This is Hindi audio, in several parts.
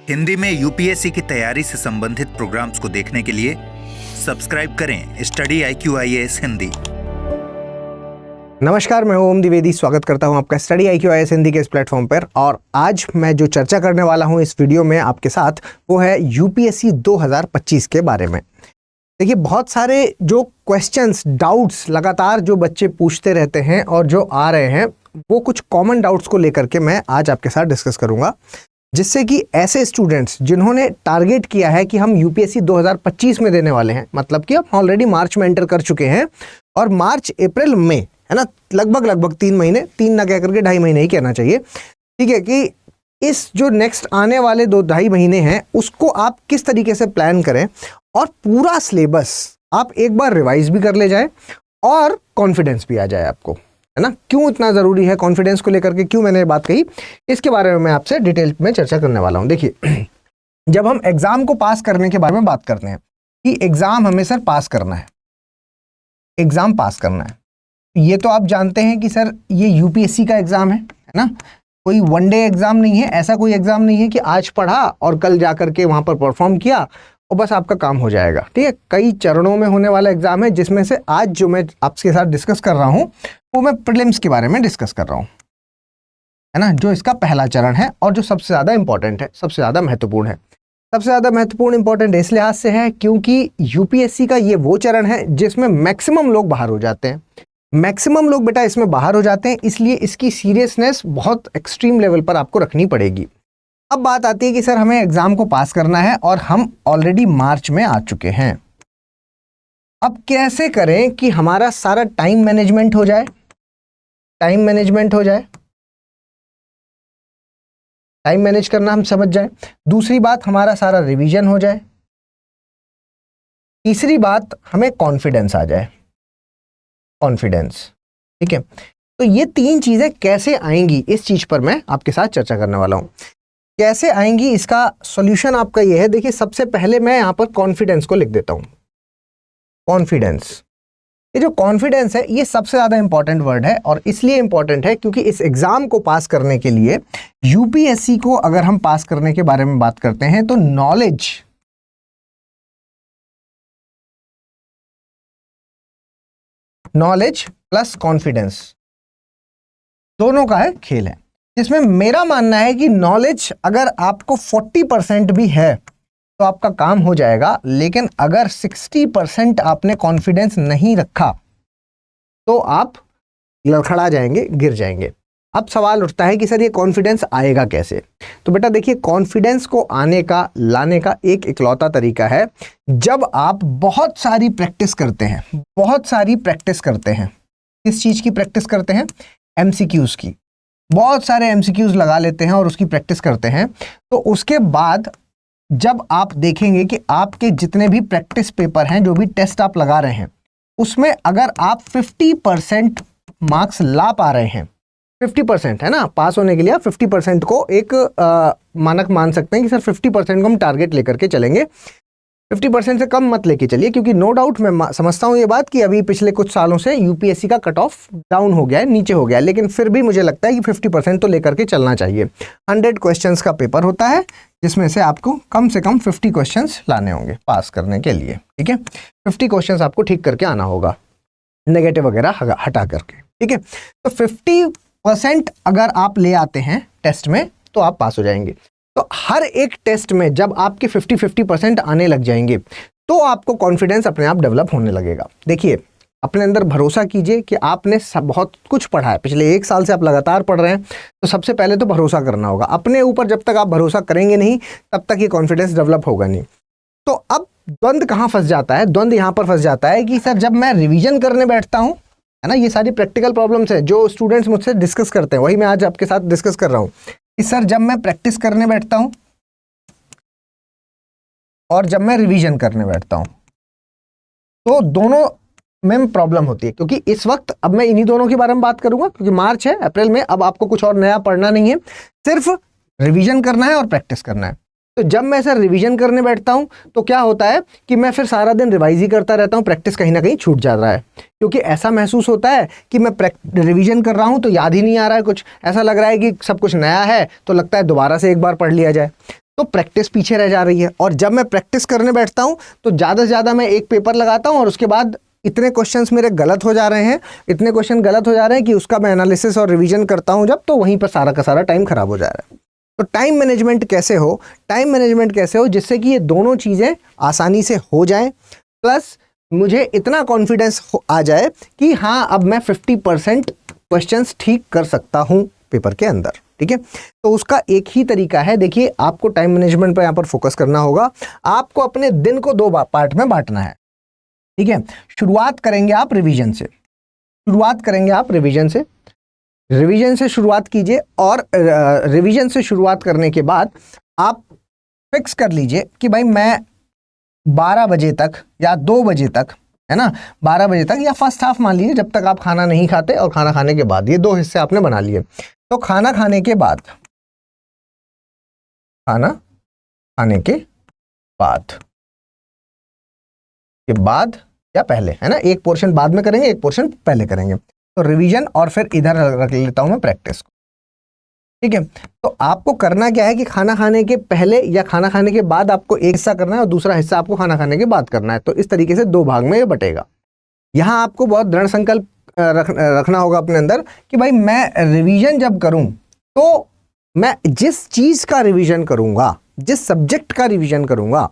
हिंदी में यूपीएससी की तैयारी से संबंधित प्रोग्राम्स को देखने के लिए सब्सक्राइब करें स्टडी IQIAS हिंदी। नमस्कार, मैं ओम द्विवेदी स्वागत करता हूं आपका स्टडी IQIAS हिंदी के इस प्लेटफॉर्म पर। और आज मैं जो चर्चा करने वाला हूं इस वीडियो में आपके साथ वो है यूपीएससी 2025 के बारे में। देखिए, बहुत सारे जो क्वेश्चंस, डाउट्स लगातार जो बच्चे पूछते रहते हैं और जो आ रहे हैं, वो कुछ कॉमन डाउट्स को लेकर के मैं आज आपके साथ डिस्कस करूंगा, जिससे कि ऐसे स्टूडेंट्स जिन्होंने टारगेट किया है कि हम यूपीएससी 2025 में देने वाले हैं, मतलब कि हम ऑलरेडी मार्च में एंटर कर चुके हैं और मार्च अप्रैल मई, है ना, लगभग 3 महीने, 3 ना कह करके 2.5 महीने ही कहना चाहिए, ठीक है, कि इस जो नेक्स्ट आने वाले 2-2.5 महीने हैं उसको आप किस तरीके से प्लान करें और पूरा सिलेबस आप एक बार रिवाइज भी कर ले जाए और कॉन्फिडेंस भी आ जाए आपको, है ना। क्यों इतना ज़रूरी है कॉन्फिडेंस को लेकर के, क्यों मैंने ये बात कही, इसके बारे में मैं आपसे डिटेल में चर्चा करने वाला हूँ। देखिए, जब हम एग्ज़ाम को पास करने के बारे में बात करते हैं कि एग्ज़ाम हमें सर पास करना है, एग्ज़ाम पास करना है, ये तो आप जानते हैं कि सर ये यूपीएससी का एग्ज़ाम है ना, कोई वन डे एग्ज़ाम नहीं है, ऐसा कोई एग्ज़ाम नहीं है कि आज पढ़ा और कल जा करके वहाँ पर परफॉर्म किया और बस आपका काम हो जाएगा, ठीक है। कई चरणों में होने वाला एग्ज़ाम है, जिसमें से आज जो मैं आपके साथ डिस्कस कर रहा हूँ वो मैं प्रीलिम्स के बारे में डिस्कस कर रहा हूँ, है ना, जो इसका पहला चरण है और जो सबसे ज़्यादा इंपॉर्टेंट है, सबसे ज़्यादा महत्वपूर्ण है। सबसे ज़्यादा महत्वपूर्ण इंपॉर्टेंट इस लिहाज से है क्योंकि यूपीएससी का ये वो चरण है जिसमें मैक्सिमम लोग बाहर हो जाते हैं, मैक्सिमम लोग बेटा इसमें बाहर हो जाते हैं, इसलिए इसकी सीरियसनेस बहुत एक्सट्रीम लेवल पर आपको रखनी पड़ेगी। अब बात आती है कि सर हमें एग्ज़ाम को पास करना है और हम ऑलरेडी मार्च में आ चुके हैं, अब कैसे करें कि हमारा सारा टाइम मैनेजमेंट हो जाए, टाइम मैनेजमेंट हो जाए, टाइम मैनेज करना हम समझ जाएं। दूसरी बात, हमारा सारा रिवीजन हो जाए। तीसरी बात, हमें कॉन्फिडेंस आ जाए, कॉन्फिडेंस, ठीक है। तो ये 3 चीज़ें कैसे आएंगी, इस चीज़ पर मैं आपके साथ चर्चा करने वाला हूँ। कैसे आएंगी, इसका सॉल्यूशन आपका ये है। देखिए, सबसे पहले मैं यहाँ पर कॉन्फिडेंस को लिख देता हूँ। कॉन्फिडेंस, ये जो कॉन्फिडेंस है ये सबसे ज़्यादा इंपॉर्टेंट वर्ड है और इसलिए इंपॉर्टेंट है क्योंकि इस एग्ज़ाम को पास करने के लिए, यूपीएससी को अगर हम पास करने के बारे में बात करते हैं तो नॉलेज प्लस कॉन्फिडेंस दोनों का है खेल है, जिसमें मेरा मानना है कि नॉलेज अगर आपको 40% भी है तो आपका काम हो जाएगा, लेकिन अगर 60% आपने कॉन्फिडेंस नहीं रखा तो आप लड़खड़ा जाएंगे, गिर जाएंगे। अब सवाल उठता है कि सर ये कॉन्फिडेंस आएगा कैसे। तो बेटा देखिए, कॉन्फिडेंस को लाने का एक इकलौता तरीका है जब आप बहुत सारी प्रैक्टिस करते हैं, बहुत सारी प्रैक्टिस करते हैं। किस चीज़ की प्रैक्टिस करते हैं? MCQs की। बहुत सारे MCQs लगा लेते हैं और उसकी प्रैक्टिस करते हैं, तो उसके बाद जब आप देखेंगे कि आपके जितने भी प्रैक्टिस पेपर हैं, जो भी टेस्ट आप लगा रहे हैं, उसमें अगर आप 50% मार्क्स ला पा रहे हैं, 50% है ना, पास होने के लिए आप 50% को एक मानक मान सकते हैं कि सर 50% को हम टारगेट लेकर के चलेंगे। 50% से कम मत लेके चलिए, क्योंकि नो डाउट मैं समझता हूँ ये बात कि अभी पिछले कुछ सालों से यूपीएससी का कट ऑफ डाउन हो गया है, नीचे हो गया है, लेकिन फिर भी मुझे लगता है कि 50% तो लेकर के चलना चाहिए। 100 क्वेश्चंस का पेपर होता है, जिसमें से आपको कम से कम 50 क्वेश्चंस लाने होंगे पास करने के लिए, ठीक है। 50 क्वेश्चंस आपको ठीक करके आना होगा, नेगेटिव वगैरह हटा करके, ठीक है। तो 50% अगर आप ले आते हैं टेस्ट में तो आप पास हो जाएंगे। तो हर एक टेस्ट में जब आपके 50% आने लग जाएंगे तो आपको कॉन्फिडेंस अपने आप डेवलप होने लगेगा। देखिए, अपने अंदर भरोसा कीजिए कि आपने बहुत कुछ पढ़ा है, पिछले 1 साल से आप लगातार पढ़ रहे हैं, तो सबसे पहले तो भरोसा करना होगा अपने ऊपर। जब तक आप भरोसा करेंगे नहीं, तब तक ये कॉन्फिडेंस डेवलप होगा नहीं। तो अब द्वंद्व कहाँ फंस जाता है? द्वंद्व यहाँ पर फंस जाता है कि सर जब मैं रिविजन करने बैठता हूँ, है ना, ये सारी प्रैक्टिकल प्रॉब्लम्स हैं जो स्टूडेंट्स मुझसे डिस्कस करते हैं, वही मैं आज आपके साथ डिस्कस कर रहा हूँ कि सर जब मैं प्रैक्टिस करने बैठता हूँ और जब मैं रिवीजन करने बैठता हूँ, तो दोनों में प्रॉब्लम होती है। क्योंकि इस वक्त अब मैं इन्हीं दोनों के बारे में बात करूंगा, क्योंकि मार्च है, अप्रैल में अब आपको कुछ और नया पढ़ना नहीं है, सिर्फ रिवीजन करना है और प्रैक्टिस करना है। तो जब मैं सर रिवीजन करने बैठता हूँ तो क्या होता है कि मैं फिर सारा दिन रिवाइज ही करता रहता हूँ, प्रैक्टिस कहीं ना कहीं छूट जा रहा है, क्योंकि ऐसा महसूस होता है कि मैं रिवीजन कर रहा हूँ तो याद ही नहीं आ रहा है कुछ, ऐसा लग रहा है कि सब कुछ नया है, तो लगता है दोबारा से एक बार पढ़ लिया जाए। तो प्रैक्टिस पीछे रह जा रही है। और जब मैं प्रैक्टिस करने बैठता हूं तो ज़्यादा से ज़्यादा मैं एक पेपर लगाता हूं और उसके बाद इतने क्वेश्चंस मेरे गलत हो जा रहे हैं, इतने क्वेश्चन गलत हो जा रहे हैं कि उसका मैं एनालिसिस और रिवीजन करता हूं जब, तो वहीं पर सारा का सारा टाइम खराब हो जा रहा है। तो टाइम मैनेजमेंट कैसे हो, टाइम मैनेजमेंट कैसे हो जिससे कि ये दोनों चीज़ें आसानी से हो जाएं, प्लस मुझे इतना कॉन्फिडेंस आ जाए कि हाँ अब मैं 50% क्वेश्चंस ठीक कर सकता हूं पेपर के अंदर। ठीक है, तो उसका एक ही तरीका है। देखिए, आपको टाइम मैनेजमेंट पर यहाँ पर फोकस करना होगा। आपको अपने दिन को 2 पार्ट में बांटना है। ठीक है, शुरुआत करेंगे आप रिवीजन से, रिवीजन से शुरुआत कीजिए। और रिवीजन से शुरुआत करने के बाद आप फिक्स कर लीजिए कि भाई मैं 12 बजे तक या 2 बजे तक, है ना, 12 बजे तक या फर्स्ट हाफ मान लीजिए, जब तक आप खाना नहीं खाते और खाना खाने के बाद, ये 2 हिस्से आपने बना लिए। तो खाना खाने के बाद या पहले, है ना, एक पोर्शन बाद में करेंगे, एक पोर्शन पहले करेंगे। तो रिवीजन और फिर इधर रख लेता हूं मैं प्रैक्टिस को। ठीक है, तो आपको करना क्या है कि खाना खाने के पहले या खाना खाने के बाद आपको एक हिस्सा करना है और दूसरा हिस्सा आपको खाना खाने के बाद करना है। तो इस तरीके से 2 भाग में ये बटेगा। यहाँ आपको बहुत दृढ़ संकल्प रखना होगा अपने अंदर कि भाई मैं रिवीजन जब करूं तो मैं जिस चीज़ का रिवीजन करूंगा, जिस सब्जेक्ट का रिवीजन करूंगा,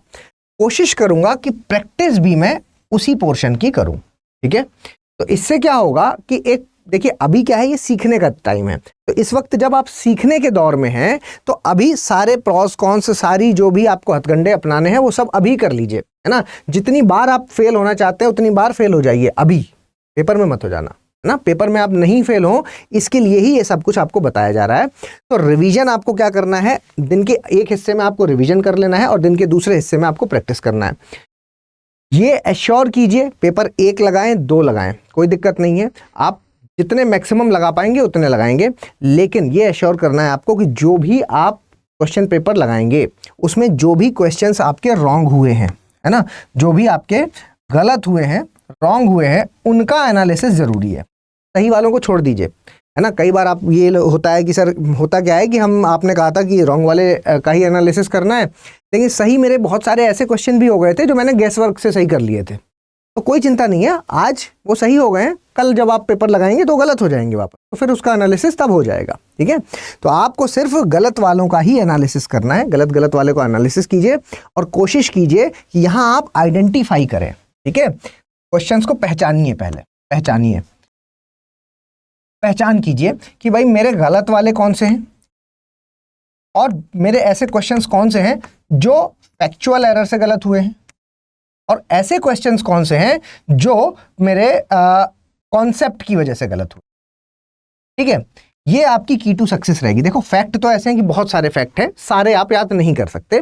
कोशिश करूंगा कि प्रैक्टिस भी मैं उसी पोर्शन की करूं। ठीक है, तो इससे क्या होगा कि एक देखिए, अभी क्या है, ये सीखने का टाइम है। तो इस वक्त जब आप सीखने के दौर में हैं तो अभी सारे प्रॉस कॉन्स, सारी जो भी आपको हथकंडे अपनाने हैं वो सब अभी कर लीजिए, है ना। जितनी बार आप फेल होना चाहते हैं उतनी बार फेल हो जाइए, अभी पेपर में मत हो जाना, है ना। पेपर में आप नहीं फेल हो, इसके लिए ही ये सब कुछ आपको बताया जा रहा है। तो रिवीजन आपको क्या करना है, दिन के एक हिस्से में आपको रिवीजन कर लेना है और दिन के दूसरे हिस्से में आपको प्रैक्टिस करना है। ये एश्योर कीजिए, पेपर 1 लगाएं, 2 लगाएं, कोई दिक्कत नहीं है। आप जितने मैक्सिमम लगा पाएंगे उतने लगाएंगे, लेकिन ये एश्योर करना है आपको कि जो भी आप क्वेश्चन पेपर लगाएंगे उसमें जो भी क्वेश्चंस आपके रॉन्ग हुए हैं, है ना, जो भी आपके गलत हुए हैं, रॉन्ग हुए हैं, उनका एनालिसिस ज़रूरी है। सही वालों को छोड़ दीजिए, है ना। कई बार आप ये होता है कि सर होता क्या है कि आपने कहा था कि रॉन्ग वाले का ही एनालिसिस करना है, लेकिन सही मेरे बहुत सारे ऐसे क्वेश्चन भी हो गए थे जो मैंने गैस वर्क से सही कर लिए थे। तो कोई चिंता नहीं है, आज वो सही हो गए हैं, कल जब आप पेपर लगाएंगे तो गलत हो जाएंगे वापस, तो फिर उसका एनालिसिस तब हो जाएगा। ठीक है, तो आपको सिर्फ गलत वालों का ही एनालिसिस करना है, गलत वाले को एनालिसिस कीजिए और कोशिश कीजिए कि यहाँ आप आइडेंटिफाई करें। ठीक है, क्वेश्चंस को पहचानिए, पहले पहचान कीजिए कि भाई मेरे गलत वाले कौन से हैं और मेरे ऐसे क्वेश्चंस कौन से हैं जो फैक्चुअल एरर से गलत हुए हैं, और ऐसे क्वेश्चंस कौन से हैं जो मेरे कॉन्सेप्ट की वजह से गलत हुए। ठीक है, ये आपकी की टू सक्सेस रहेगी। देखो, फैक्ट तो ऐसे हैं कि बहुत सारे फैक्ट हैं, सारे आप याद नहीं कर सकते।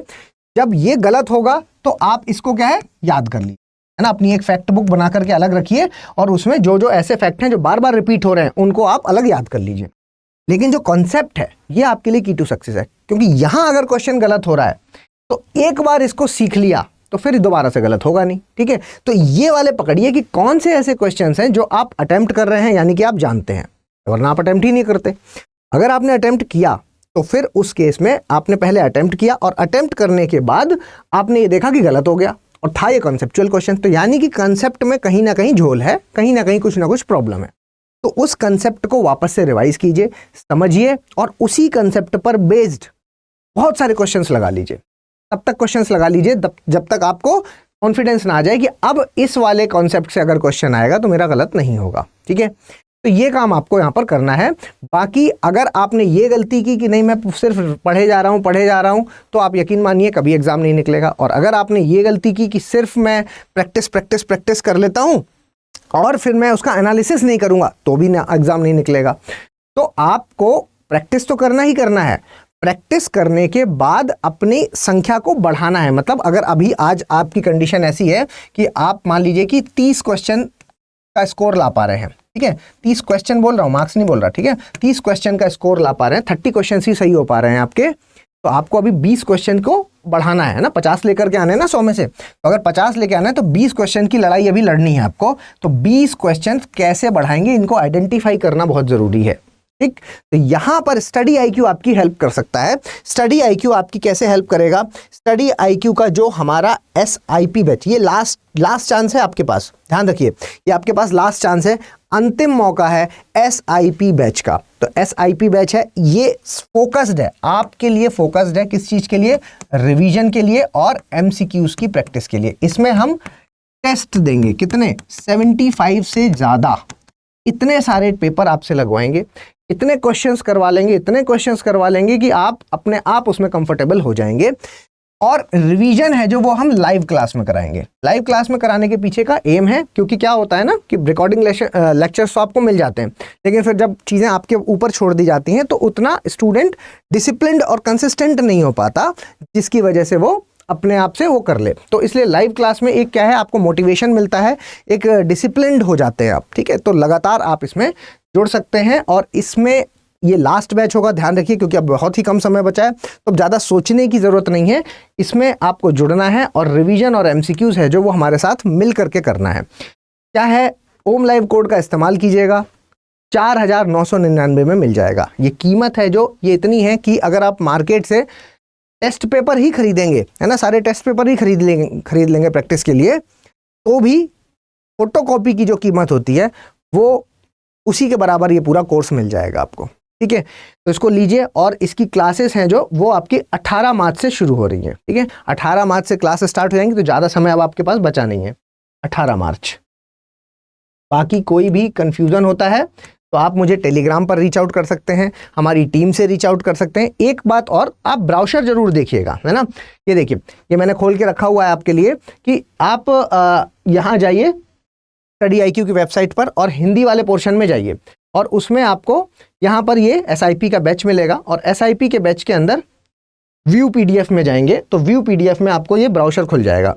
जब ये गलत होगा तो आप इसको क्या है, याद कर लीजिए, है ना। अपनी एक फैक्ट बुक बना करके अलग रखिए और उसमें जो जो ऐसे फैक्ट हैं जो बार बार रिपीट हो रहे हैं उनको आप अलग याद कर लीजिए। लेकिन जो कॉन्सेप्ट है ये आपके लिए की टू सक्सेस है, क्योंकि यहां अगर क्वेश्चन गलत हो रहा है तो एक बार इसको सीख लिया तो फिर दोबारा से गलत होगा नहीं। ठीक है, तो ये वाले पकड़िए कि कौन से ऐसे क्वेश्चंस हैं जो आप अटेम्प्ट कर रहे हैं, यानी कि आप जानते हैं, वरना आप अटेम्प्ट ही नहीं करते। अगर आपने अटेम्प्ट किया तो फिर उस केस में आपने पहले अटेम्प्ट किया और अटेम्प्ट करने के बाद आपने ये देखा कि गलत हो गया और था ये कॉन्सेप्चुअल क्वेश्चन, तो यानी कि कंसेप्ट में कहीं ना कहीं झोल है, कहीं ना कहीं कुछ ना कुछ प्रॉब्लम है। तो उस कंसेप्ट को वापस से रिवाइज कीजिए, समझिए और उसी कंसेप्ट पर बेस्ड बहुत सारे क्वेश्चंस लगा लीजिए। तब तक क्वेश्चंस लगा लीजिए जब तक आपको कॉन्फिडेंस ना आ जाए कि अब इस वाले कॉन्सेप्ट से अगर क्वेश्चन आएगा तो मेरा गलत नहीं होगा। ठीक है, तो ये काम आपको यहाँ पर करना है। बाकी अगर आपने ये गलती की कि नहीं मैं सिर्फ पढ़े जा रहा हूँ तो आप यकीन मानिए कभी एग्जाम नहीं निकलेगा। और अगर आपने ये गलती की कि सिर्फ मैं प्रैक्टिस कर लेता हूँ और फिर मैं उसका एनालिसिस नहीं करूँगा तो भी एग्जाम नहीं निकलेगा। तो आपको प्रैक्टिस तो करना ही करना है, प्रैक्टिस करने के बाद अपनी संख्या को बढ़ाना है। मतलब अगर अभी आज आपकी कंडीशन ऐसी है कि आप मान लीजिए कि 30 क्वेश्चन का स्कोर ला पा रहे हैं, ठीक है, 30 क्वेश्चन बोल रहा हूँ, मार्क्स नहीं बोल रहा, ठीक है, 30 क्वेश्चन का स्कोर ला पा रहे हैं, 30 क्वेश्चन ही सही हो पा रहे हैं आपके, तो आपको अभी 20 क्वेश्चन को बढ़ाना है ना, 50 लेकर के आने ना 100 में से। तो अगर 50 लेके आना है तो 20 क्वेश्चन की लड़ाई अभी लड़नी है आपको। तो 20 क्वेश्चन कैसे बढ़ाएंगे, इनको आइडेंटिफाई करना बहुत ज़रूरी है। ठीक, तो यहां पर स्टडी आईक्यू आपकी हेल्प कर सकता है। स्टडी आईक्यू आपकी कैसे हेल्प करेगा? स्टडी आईक्यू का जो हमारा SIP बैच, ये लास्ट चांस है आपके पास, ध्यान रखिए, ये आपके पास लास्ट चांस है, अंतिम मौका है SIP बैच का। तो SIP बैच है, ये फोकस्ड है आपके लिए, फोकस्ड है किस चीज के लिए? रिवीजन के लिए और MCQs की प्रैक्टिस के लिए। इसमें हम टेस्ट देंगे, कितने? 75 से ज्यादा, इतने सारे पेपर आपसे लगवाएंगे, इतने क्वेश्चंस करवा लेंगे, इतने क्वेश्चंस करवा लेंगे कि आप अपने आप उसमें कंफर्टेबल हो जाएंगे। और रिवीजन है जो वो हम लाइव क्लास में कराएंगे। लाइव क्लास में कराने के पीछे का एम है, क्योंकि क्या होता है ना कि रिकॉर्डिंग लेक्चर्स तो आपको मिल जाते हैं, लेकिन फिर जब चीज़ें आपके ऊपर छोड़ दी जाती हैं तो उतना स्टूडेंट डिसिप्लिन्ड और कंसिस्टेंट नहीं हो पाता, जिसकी वजह से वो अपने आप से वो कर ले। तो इसलिए लाइव क्लास में एक क्या है, आपको मोटिवेशन मिलता है, एक डिसिप्लिन्ड हो जाते हैं आप, ठीक है। तो लगातार आप इसमें जुड़ सकते हैं, और इसमें ये लास्ट बैच होगा, ध्यान रखिए, क्योंकि अब बहुत ही कम समय बचा है, तो अब ज़्यादा सोचने की ज़रूरत नहीं है, इसमें आपको जुड़ना है और रिवीजन और MCQs है जो वो हमारे साथ मिल करके करना है। क्या है? ओम लाइव कोड का इस्तेमाल कीजिएगा, 4999 में मिल जाएगा। ये कीमत है जो ये इतनी है कि अगर आप मार्केट से टेस्ट पेपर ही खरीदेंगे, है ना, सारे टेस्ट पेपर ही खरीद लेंगे प्रैक्टिस के लिए, तो भी फोटोकॉपी की जो कीमत होती है वो उसी के बराबर ये पूरा कोर्स मिल जाएगा आपको, ठीक है। तो इसको लीजिए, और इसकी क्लासेस हैं जो वो आपकी 18 मार्च से शुरू हो रही हैं, ठीक है। 18 मार्च से क्लास स्टार्ट हो जाएंगी, तो ज़्यादा समय अब आपके पास बचा नहीं है, 18 मार्च। बाकी कोई भी कंफ्यूजन होता है तो आप मुझे टेलीग्राम पर रीच आउट कर सकते हैं, हमारी टीम से रीच आउट कर सकते हैं। एक बात और, आप ब्राउशर जरूर देखिएगा, है ना। ये देखिए, ये मैंने खोल के रखा हुआ है आपके लिए कि आप यहाँ जाइए स्टडी आईक्यू की वेबसाइट पर और हिंदी वाले पोर्शन में जाइए, और उसमें आपको यहाँ पर ये SIP का बैच मिलेगा, और SIP के बैच के अंदर व्यू PDF में जाएंगे तो व्यू PDF में आपको ये ब्राउशर खुल जाएगा।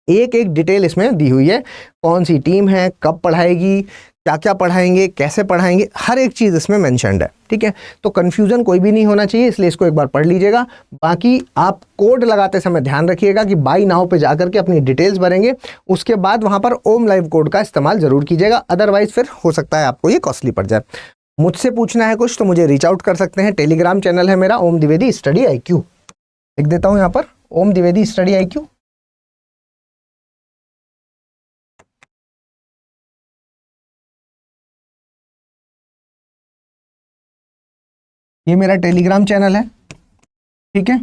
एक एक डिटेल इसमें दी हुई है, कौन सी टीम है, कब पढ़ाएगी, क्या क्या पढ़ाएंगे, कैसे पढ़ाएंगे, हर एक चीज़ इसमें मेंशन्ड है, ठीक है। तो कन्फ्यूज़न कोई भी नहीं होना चाहिए, इसलिए इसको एक बार पढ़ लीजिएगा। बाकी आप कोड लगाते समय ध्यान रखिएगा कि बाई नाउ पे जाकर के अपनी डिटेल्स भरेंगे, उसके बाद वहाँ पर ओम लाइव कोड का इस्तेमाल ज़रूर कीजिएगा, अदरवाइज फिर हो सकता है आपको ये कॉस्टली पड़ जाए। मुझसे पूछना है कुछ तो मुझे रीच आउट कर सकते हैं। टेलीग्राम चैनल है मेरा, ओम द्विवेदी स्टडी IQ, लिख देता हूँ यहाँ पर, ओम द्विवेदी स्टडी IQ। ये मेरा टेलीग्राम चैनल है, ठीक है,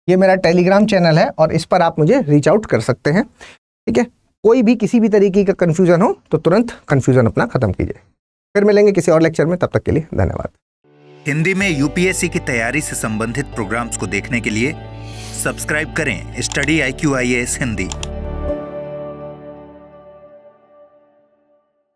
ये मेरा टेलीग्राम चैनल है, और इस पर आप मुझे रीच आउट कर सकते हैं, ठीक है। कोई भी किसी भी तरीके का कन्फ्यूजन हो तो तुरंत कन्फ्यूजन अपना खत्म कीजिए। फिर मिलेंगे किसी और लेक्चर में, तब तक के लिए धन्यवाद। हिंदी में UPSC की तैयारी से संबंधित प्रोग्राम्स को देखने के लिए सब्सक्राइब करें स्टडी IQ IAS हिंदी।